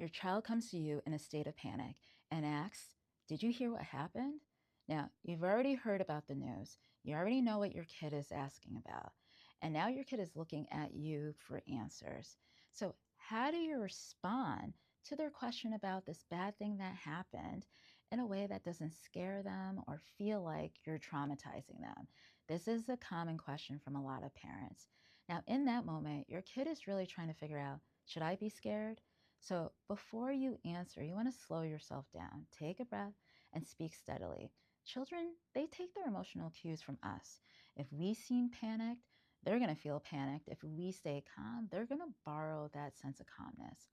Your child comes to you in a state of panic and asks, "Did you hear what happened?" Now, you've already heard about the news. You already know what your kid is asking about. And now your kid is looking at you for answers. So, how do you respond to their question about this bad thing that happened in a way that doesn't scare them or feel like you're traumatizing them? This is a common question from a lot of parents. Now, in that moment, your kid is really trying to figure out, should I be scared? So before you answer, you want to slow yourself down, take a breath, and speak steadily. Children, they take their emotional cues from us. If we seem panicked, they're going to feel panicked. If we stay calm, they're going to borrow that sense of calmness.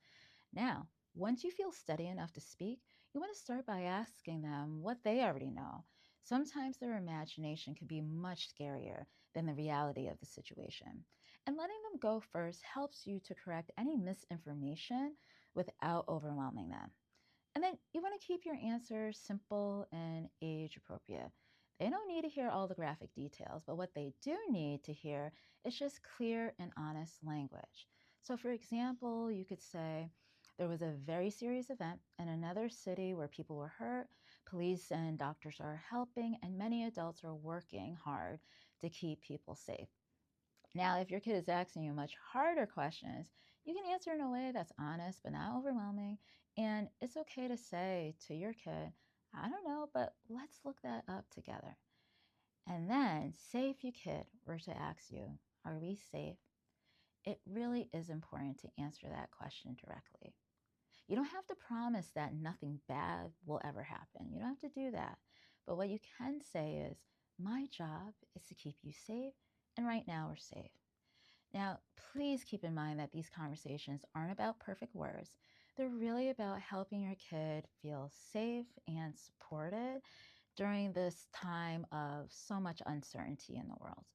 Now, once you feel steady enough to speak, you want to start by asking them what they already know. Sometimes their imagination can be much scarier than the reality of the situation. And letting them go first helps you to correct any misinformation without overwhelming them. And then you want to keep your answers simple and age appropriate. They don't need to hear all the graphic details, but what they do need to hear is just clear and honest language. So, for example, you could say, there was a very serious event in another city where people were hurt. Police and doctors are helping, and many adults are working hard to keep people safe. Now, if your kid is asking you much harder questions, you can answer in a way that's honest but not overwhelming. And it's okay to say to your kid, "I don't know, but let's look that up together." And then, say if your kid were to ask you, "Are we safe?" It really is important to answer that question directly. You don't have to promise that nothing bad will ever happen. You don't have to do that. But what you can say is, "My job is to keep you safe, and right now we're safe." Now, please keep in mind that these conversations aren't about perfect words. They're really about helping your kid feel safe and supported during this time of so much uncertainty in the world.